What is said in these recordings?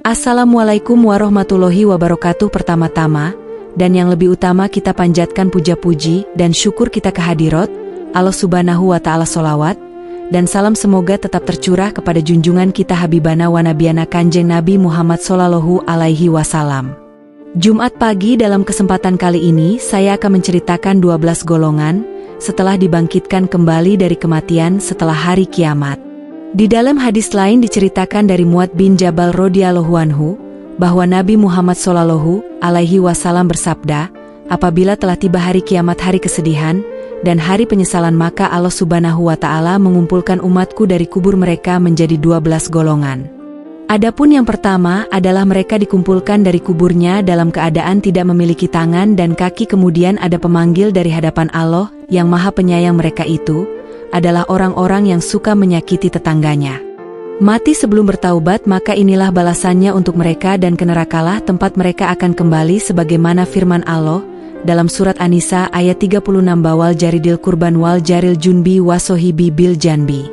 Assalamualaikum warahmatullahi wabarakatuh. Pertama-tama, dan yang lebih utama kita panjatkan puja-puji dan syukur kita kehadirat Allah Subhanahu wa Ta'ala. Sholawat dan salam semoga tetap tercurah kepada junjungan kita Habibana wa Nabiyana Kanjeng Nabi Muhammad Sallallahu Alaihi Wasallam. Jumat pagi, dalam kesempatan kali ini saya akan menceritakan 12 golongan setelah dibangkitkan kembali dari kematian setelah hari kiamat. Di dalam hadis lain diceritakan dari Muad bin Jabal radhiyallahu anhu bahwa Nabi Muhammad Sallallahu Alaihi Wasallam bersabda, apabila telah tiba hari kiamat, hari kesedihan dan hari penyesalan, maka Allah Subhanahu wa Ta'ala mengumpulkan umatku dari kubur mereka menjadi 12 golongan. Adapun yang pertama adalah mereka dikumpulkan dari kuburnya dalam keadaan tidak memiliki tangan dan kaki, kemudian ada pemanggil dari hadapan Allah yang Maha Penyayang. Mereka itu adalah orang-orang yang suka menyakiti tetangganya. Mati sebelum bertaubat, maka inilah balasannya untuk mereka, dan ke nerakalah tempat mereka akan kembali, sebagaimana firman Allah dalam surat An-Nisa ayat 36, bawal jaridil kurban wal jaril junbi wasohibi bil janbi.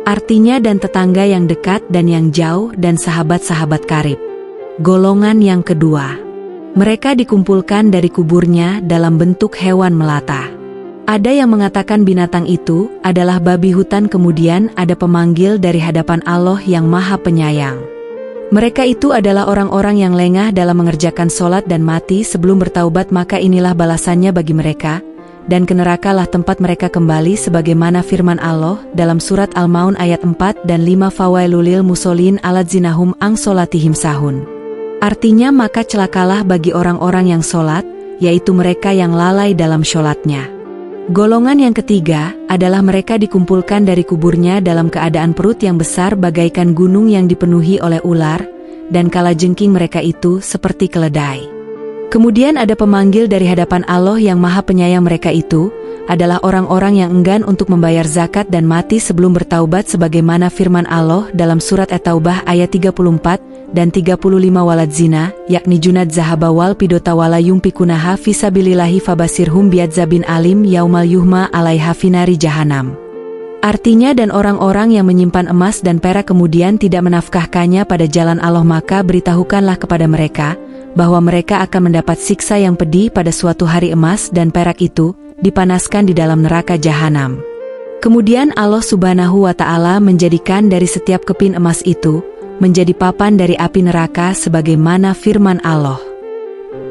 Artinya, dan tetangga yang dekat dan yang jauh dan sahabat-sahabat karib. Golongan yang kedua, mereka dikumpulkan dari kuburnya dalam bentuk hewan melata. Ada yang mengatakan binatang itu adalah babi hutan, kemudian ada pemanggil dari hadapan Allah yang Maha Penyayang. Mereka itu adalah orang-orang yang lengah dalam mengerjakan sholat dan mati sebelum bertaubat, maka inilah balasannya bagi mereka, dan ke nerakalah tempat mereka kembali, sebagaimana firman Allah dalam surat Al-Maun ayat 4 dan 5, fawailulil musholin aladzinahum ang sholatihim sahun. Artinya, maka celakalah bagi orang-orang yang sholat, yaitu mereka yang lalai dalam sholatnya. Golongan yang ketiga adalah mereka dikumpulkan dari kuburnya dalam keadaan perut yang besar bagaikan gunung yang dipenuhi oleh ular, dan kalajengking mereka itu seperti keledai. Kemudian ada pemanggil dari hadapan Allah yang Maha Penyayang. Mereka itu adalah orang-orang yang enggan untuk membayar zakat dan mati sebelum bertaubat, sebagaimana firman Allah dalam surat At-Taubah ayat 34 dan 35, walad zina, yakni junad zahaba wal pidota wala yumpikunaha fisabilillahi fabasirhum biadzabin alim yaumal yuhma alaiha finari jahanam. Artinya, dan orang-orang yang menyimpan emas dan perak kemudian tidak menafkahkannya pada jalan Allah, maka beritahukanlah kepada mereka bahwa mereka akan mendapat siksa yang pedih pada suatu hari. Emas dan perak itu dipanaskan di dalam neraka jahanam. Kemudian Allah Subhanahu wa Ta'ala menjadikan dari setiap kepin emas itu menjadi papan dari api neraka, sebagaimana firman Allah,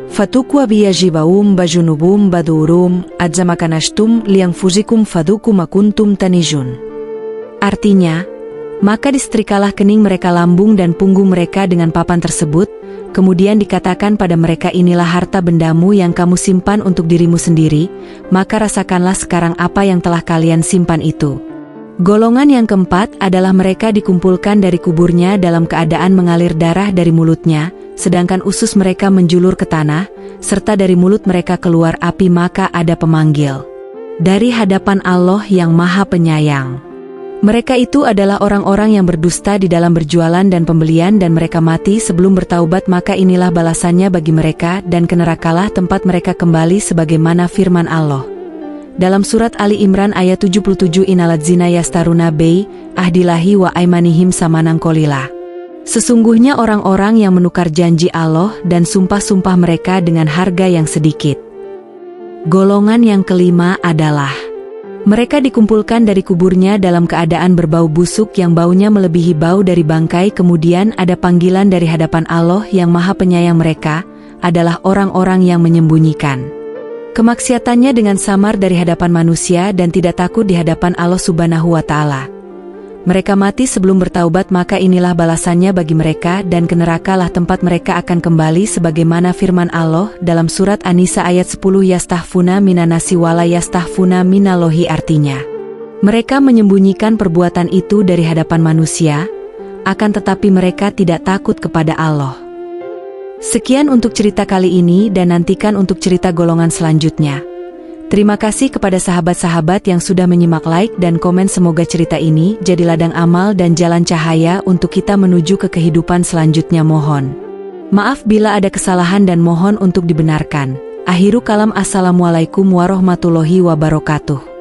fatukwa biyajibaum bajunubum badurum adzamakanashtum liang fuzikum fadukum akuntum tanijun. Artinya, maka disetrikalah kening mereka, lambung dan punggung mereka dengan papan tersebut, kemudian dikatakan pada mereka, inilah harta bendamu yang kamu simpan untuk dirimu sendiri, maka rasakanlah sekarang apa yang telah kalian simpan itu. Golongan yang keempat adalah mereka dikumpulkan dari kuburnya dalam keadaan mengalir darah dari mulutnya, sedangkan usus mereka menjulur ke tanah, serta dari mulut mereka keluar api. Maka ada pemanggil dari hadapan Allah yang Maha Penyayang. Mereka itu adalah orang-orang yang berdusta di dalam berjualan dan pembelian, dan mereka mati sebelum bertaubat, maka inilah balasannya bagi mereka, dan ke nerakalah tempat mereka kembali, sebagaimana firman Allah dalam surat Ali Imran ayat 77, inaladzina yastaruna bei ahdilahi wa aimanihim samanang qalilah. Sesungguhnya orang-orang yang menukar janji Allah dan sumpah-sumpah mereka dengan harga yang sedikit. Golongan yang kelima adalah mereka dikumpulkan dari kuburnya dalam keadaan berbau busuk yang baunya melebihi bau dari bangkai, kemudian ada panggilan dari hadapan Allah yang Maha Penyayang. Mereka adalah orang-orang yang menyembunyikan kemaksiatannya dengan samar dari hadapan manusia dan tidak takut di hadapan Allah Subhanahu wa Ta'ala. Mereka mati sebelum bertaubat, maka inilah balasannya bagi mereka, dan ke nerakalah tempat mereka akan kembali, sebagaimana firman Allah dalam surat An-Nisa ayat 10, yastahfuna minanasi wala yastahfuna minallohi. Artinya, mereka menyembunyikan perbuatan itu dari hadapan manusia, akan tetapi mereka tidak takut kepada Allah. Sekian untuk cerita kali ini, dan nantikan untuk cerita golongan selanjutnya. Terima kasih kepada sahabat-sahabat yang sudah menyimak, like dan komen. Semoga cerita ini jadi ladang amal dan jalan cahaya untuk kita menuju ke kehidupan selanjutnya. Mohon maaf bila ada kesalahan dan mohon untuk dibenarkan. Akhiru kalam, assalamualaikum warahmatullahi wabarakatuh.